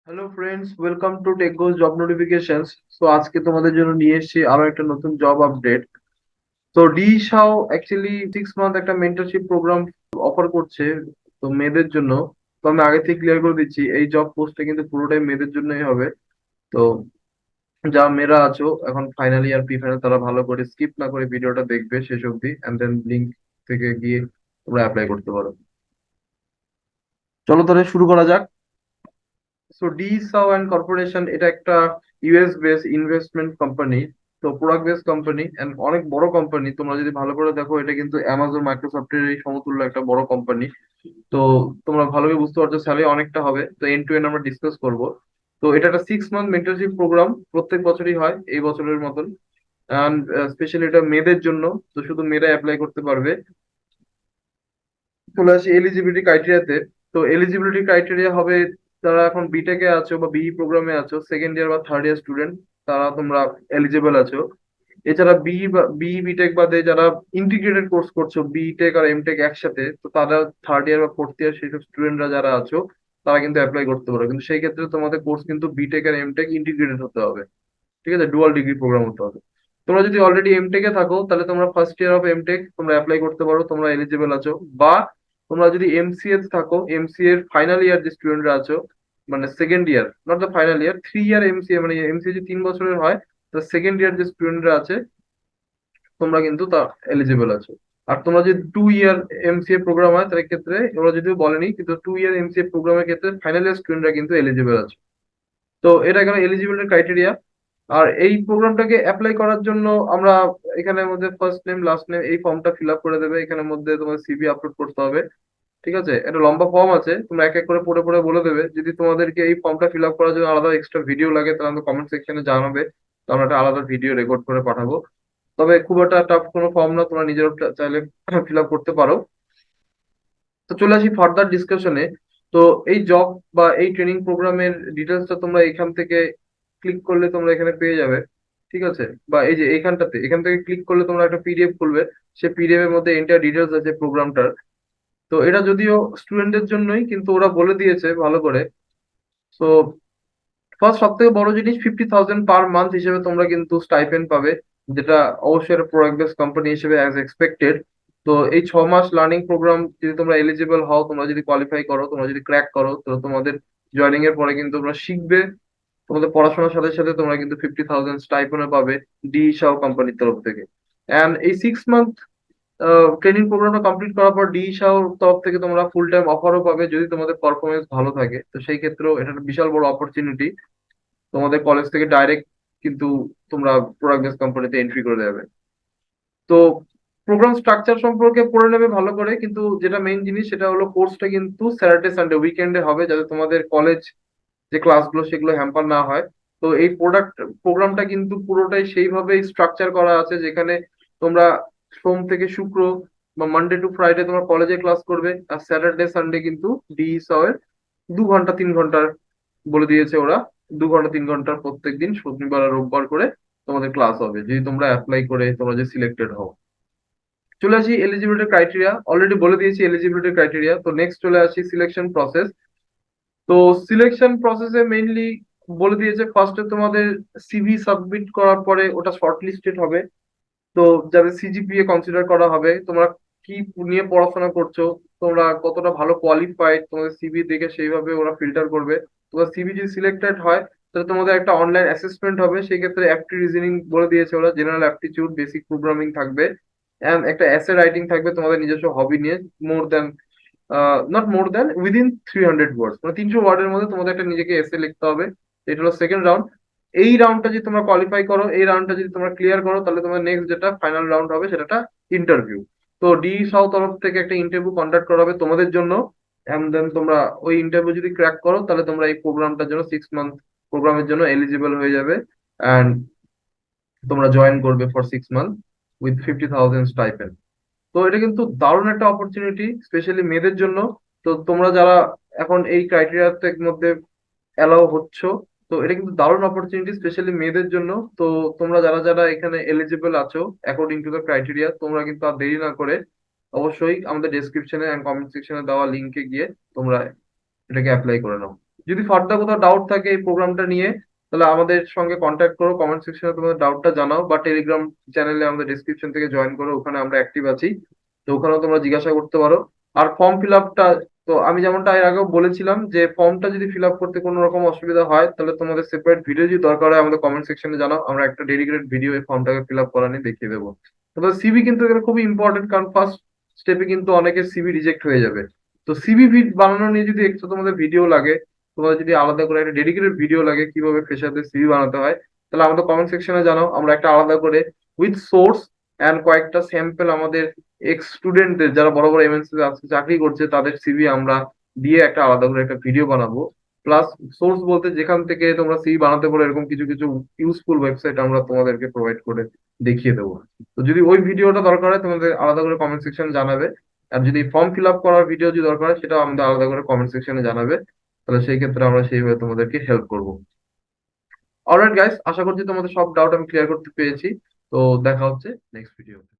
Hello friends, welcome to tech goes job notifications. So আজকে তোমাদের জন্য নিয়ে এসেছি আরো একটা নতুন জব আপডেট। তো DShaw অ্যাকচুয়ালি 6 মান্থ একটা মেন্টরশিপ প্রোগ্রাম অফার করছে, তো মেয়েদের জন্য। তো আমি আগে থেকে ক্লিয়ার করে দিচ্ছি, এই জব পোস্টটা কিন্তু পুরোটাই মেয়েদের জন্যই হবে। তো যা মেয়েরা আছো এখন ফাইনাল ইয়ার প্রি ফাইনাল, তারা ভালো করে স্কিপ না করে ভিডিওটা দেখবে শেষ অবধি, এন্ড দেন লিঙ্ক থেকে গিয়ে তোমরা অ্যাপ্লাই করতে পারো। চলো তাহলে শুরু করা যাক। সো DShaw অ্যান্ড কর্পোরেশন এটা একটা ইউএস বেস ইনভেস্টমেন্ট কোম্পানি। তো প্রোডাক্ট বেস কোম্পানি এন্ড অনেক বড় কোম্পানি। তোমরা যদি ভালো করে দেখো, এটা কিন্তু অ্যামাজন মাইক্রোসফটের এই সমতুল্য একটা বড় কোম্পানি। তো তোমরা ভালোভাবে বুঝতে পারছো স্যালারি অনেকটা হবে। তো এন্ড টু এন্ড আমরা ডিসকাস করব। তো এটা একটা 6 মান্থ মেন্টরশিপ প্রোগ্রাম, প্রত্যেক বছরই হয় এই বছরের মতন। অ্যান্ড স্পেশালি এটা মেয়েদের জন্য, তো শুধু মেয়েরা অ্যাপ্লাই করতে পারবে। চলে আসি এলিজিবিলিটি ক্রাইটেরিয়াতে। তো এলিজিবিলিটি ক্রাইটেরিয়া হবে, যারা এখন বিটেকে আছো বা বিই প্রোগ্রামে আছো, সেকেন্ড ইয়ার বা থার্ড ইয়ার স্টুডেন্ট, তারা তোমরা এলিজিবল আছো। এছাড়া বিই বিটেক বাদে যারা ইন্টিগ্রেটেড কোর্স করছো, বিটেক আর এমটেক একসাথে, তো তারা থার্ড ইয়ার বা ফোর্থ ইয়ার সেইসব স্টুডেন্টরা যারা আছো, তারা কিন্তু অ্যাপ্লাই করতে পারো। কিন্তু সেই ক্ষেত্রে তোমাদের কোর্স কিন্তু বিটেক আর এমটেক ইন্টিগ্রেটেড হতে হবে। ঠিক আছে, ডুয়াল ডিগ্রি প্রোগ্রাম হতে হবে। তোমরা যদি অলরেডি এমটেকে থাকো, তাহলে তোমরা ফার্স্ট ইয়ার অফ এমটেক তোমরা অ্যাপ্লাই করতে পারো, তোমরা এলিজিবল আছো। বা তোমরা যদি এমসিএ থাকো, এমসিএ এর ফাইনাল ইয়ার যে স্টুডেন্টরা আছো, মানে second year, not the final year, 3 year MCA, মানে এমসিএ যে 3 বছরের হয়, তো সেকেন্ড ইয়ার যে স্টুডেন্টরা আছে, তোমরা কিন্তু তা এলিজিবল আছো। আর তোমরা যদি 2 ইয়ার এমসিএ প্রোগ্রাম হয়, তার ক্ষেত্রে ওরা যদিও বলেনি, কিন্তু 2 ইয়ার এমসিএ প্রোগ্রামের ক্ষেত্রে ফাইনাল ইয়ার স্টুডেন্টরা কিন্তু এলিজিবল আছে। তো এটা গেল এলিজিবিলিটি ক্রাইটেরিয়া। আর এই প্রোগ্রামটাকে অ্যাপ্লাই করার জন্য আমরা এখানের মধ্যে ফার্স্ট নেম লাস্ট নেম এই ফর্মটা ফিল আপ করে দেবে। এখানের মধ্যে তোমার সিভি আপলোড করতে হবে। ঠিক আছে, একটা লম্বা ফর্ম আছে, তোমরা এক এক করে পড়ে পড়ে বলে দেবে। যদি তোমাদেরকে এই ফর্মটা ফিল আপ করার জন্য আলাদা এক্সট্রা ভিডিও লাগে, তাহলে আমাকে কমেন্ট সেকশনে জানাবে, তো আমরা একটা আলাদা ভিডিও রেকর্ড করে পাঠাবো। তবে খুব একটা টাফ কোনো ফর্ম না, তোমরা নিজেরও চাইলে ফিল আপ করতে পারো। তো চলে আসি ফার্দার ডিসকাশনে। তো এই জব বা এই ট্রেনিং প্রোগ্রামের ডিটেলসটা তোমরা এখান থেকে ক্লিক করলে তোমরা এখানে পেয়ে যাবে। ঠিক আছে, বা এই যে এখান থেকে ক্লিক করলে তোমরা একটা পিডিএফ খুলবে। সে পিডিএফ এর মধ্যে এন্টার ডিটেলস আছে প্রোগ্রামটার। তো এটা যদিও স্টুডেন্টদের জন্যই, কিন্তু ওরা বলে দিয়েছে ভালো করে। তো ফার্স্ট সব থেকে বড় জিনিস, 50,000 পার মান্থ হিসেবে তোমরা কিন্তু স্টাইপেন্ড পাবে, যেটা অবশ্যই একটা প্রোডাক্ট বেস কোম্পানি হিসেবে অ্যাজ এক্সপেক্টেড। তো এই 6 মাস লার্নিং প্রোগ্রাম যদি তোমরা এলিজিবল হও, তোমরা যদি কোয়ালিফাই করো, তোমরা যদি ক্র্যাক করো, তো তোমাদের জয়নিং এর পরে কিন্তু তোমরা শিখবে। তোমাদের পড়াশোনার সাথে সাথে তোমরা কিন্তু 50,000 স্টাইপেন্ড পাবে ডি শাও কোম্পানির তরফ থেকে। অ্যান্ড এই 6 মান্থ ট্রেনিং প্রোগ্রামটা কমপ্লিট করার পর DShaw তরফ থেকে তোমরা ফুল টাইম অফারও পাবে, যদি তোমাদের পারফরমেন্স ভালো থাকে। তো সেই ক্ষেত্রেও এটা একটা বিশাল বড় অপরচুনিটি। তোমাদের কলেজ থেকে ডাইরেক্ট কিন্তু তোমরা প্রোডাক্ট বেস কোম্পানিতে এন্ট্রি করে দেবে। তো প্রোগ্রাম স্ট্রাকচার সম্পর্কে পড়ে নেবে ভালো করে, কিন্তু যেটা মেইন জিনিস সেটা হলো কোর্সটা কিন্তু স্যাটারডে সানডে উইকেন্ডে হবে, যাতে তোমাদের কলেজ যে ক্লাসগুলো সেগুলো হ্যাম্পার না হয়। তো এই প্রোগ্রামটা কিন্তু পুরোটাই সেইভাবেই স্ট্রাকচার করা আছে, যেখানে তোমরা সোম থেকে শুক্র বা মানডে টু ফ্রাইডে তোমার কলেজে ক্লাস করবে, আর স্যাটারডে সানডে কিন্তু DSAW এর 2 ঘন্টা 3 ঘন্টার বলে দিয়েছে ওরা। 2 ঘন্টা 3 ঘন্টার প্রত্যেক দিন শনিবার আর রোববার করে তোমাদের ক্লাস হবে, যদি তোমরা অ্যাপ্লাই করে তোমরা যে সিলেক্টেড হও। চলে আসি এলিজিবিলিটি ক্রাইটেরিয়া, অলরেডি বলে দিয়েছি এলিজিবিলিটি ক্রাইটেরিয়া। তো নেক্সট চলে আসি সিলেকশন প্রসেস। তো সিলেকশন প্রসেসে মেইনলি বলে দিয়েছে, ফার্স্টে তোমাদের সিভি সাবমিট করার পরে ওটা শর্ট লিস্টেড হবে। তো যাদের সিজিপিএ কনসিডার করা হবে, তোমরা কি নিয়ে পড়াশোনা করছো, তোমরা কতটা ভালো কোয়ালিফাইড, তোমাদের সিভি দেখে সেইভাবে ওরা ফিল্টার করবে। তোমার সিভি যদি সিলেক্টেড হয়, তাহলে তোমাদের একটা অনলাইন অ্যাসেসমেন্ট হবে। সেই ক্ষেত্রে অ্যাপটি রিজনিং বলে দিয়েছে ওরা, জেনারেল অ্যাপটিটিউড, বেসিক প্রোগ্রামিং থাকবে, এন্ড একটা এসে রাইটিং থাকবে তোমাদের নিজস্ব হবি নিয়ে। More than not more than within 300 ওয়ার্ডস, মানে 300 ওয়ার্ডের মধ্যে তোমাদের একটা নিজেকে এসে লিখতে হবে। এটা হলো সেকেন্ড রাউন্ড। এই রাউন্ডটা যদি তোমরা কোয়ালিফাই করো, এই রাউন্ডটা যদি তোমরা ক্লিয়ার করো, তাহলে তোমার নেক্সট যেটা ফাইনাল রাউন্ড হবে সেটা ইন্টারভিউ। তো DSAW তরফ থেকে একটা ইন্টারভিউ কন্ডাক্ট করা হবে তোমাদের জন্য। এন্ড দেন তোমরা ওই ইন্টারভিউ যদি ক্র্যাক করো, তাহলে তোমরা এই প্রোগ্রামটার জন্য 6 মান্থ প্রোগ্রামের জন্য এলিজিবল হয়ে যাবে। অ্যান্ড তোমরা জয়েন করবে ফর 6 মান্থ উইথ 50,000 স্টাইপেন্ড। তো এটা কিন্তু দারুণ একটা অপরচুনিটি, স্পেশালি মেয়েদের জন্য। তো তোমরা যারা এখন এই ক্রাইটেরিয়ার মধ্যে অ্যালাউ হচ্ছ, তো এটা কিন্তু দারুণ অপরচুনিটি স্পেশালি মেয়েদের জন্য। তো তোমরা যারা যারা এখানে এলিজিবল আছো অ্যাকর্ডিং টু দ্য ক্রাইটেরিয়া, তোমরা কিন্তু আর দেরি না করে অবশ্যই আমাদের ডেসক্রিপশনে এন্ড কমেন্ট সেকশনে দেওয়া লিঙ্কে গিয়ে তোমরা এটাকে অ্যাপ্লাই করে নাও। যদি ফার্দার কোথাও ডাউট থাকে এই প্রোগ্রামটা নিয়ে, তাহলে আমাদের সঙ্গে কন্ট্যাক্ট করো, কমেন্ট সেকশনে তোমাদের ডাউটটা জানাও, বা টেলিগ্রাম চ্যানেলে আমাদের ডিসক্রিপশন থেকে জয়েন করো, ওখানে আমরা অ্যাক্টিভ আছি, তো ওখানেও তোমরা জিজ্ঞাসা করতে পারো। আর ফর্ম ফিল আপটা, তো আমি যেমনটা এর আগেও বলেছিলাম যে ফর্মটা যদি ফিল আপ করতে কোনো রকম অসুবিধা হয়, তাহলে তোমাদের সেপারেট ভিডিও যদি দরকার হয় আমাদের কমেন্ট সেকশনে জানাও, আমরা একটা ডেডিকেটেড ভিডিও এই ফর্মটাকে ফিল আপ করা নিয়ে দেখিয়ে দেবো। তোমাদের সিভি কিন্তু এখানে খুবই ইম্পর্টেন্ট, কারণ ফার্স্ট স্টেপে কিন্তু অনেকের সিভি রিজেক্ট হয়ে যাবে। তো সিভি বানানো নিয়ে যদি একটু তোমাদের ভিডিও লাগে, তোমাদের যদি আলাদা করে একটা ডেডিকেটেড ভিডিও লাগে কিভাবে ফ্রেশারদের সিভি বানাতে হয়, তাহলে আমাদের কমেন্ট সেকশনে জানাও, আমরা একটা আলাদা করে উইথ সোর্স অ্যান্ড কয়েকটা স্যাম্পল আমাদের এক্স স্টুডেন্টদের যারা বড় বড় এমএনসি চাকরি করছে তাদের সিভি আমরা দিয়ে একটা আলাদা করে একটা ভিডিও বানাবো। প্লাস সোর্স বলতে যেখান থেকে তোমরা সিভি বানাতে পারো এরকম কিছু কিছু ইউজফুল ওয়েবসাইট আমরা তোমাদেরকে প্রোভাইড করে দেখিয়ে দেবো। তো যদি ওই ভিডিওটা দরকার হয় তোমাদের আলাদা করে কমেন্ট সেকশনে জানাবে। আর যদি ফর্ম ফিল আপ করার ভিডিও যদি দরকার হয় সেটাও আমাদের আলাদা করে কমেন্ট সেকশনে জানাবে, তাহলে সেই ক্ষেত্রে আমরা সেইভাবে তোমাদেরকে হেল্প করবো। অলরাইট গাইস, আশা করছি তোমাদের সব ডাউট আমি ক্লিয়ার করতে পেরেছি। তো দেখা হচ্ছে নেক্সট ভিডিও।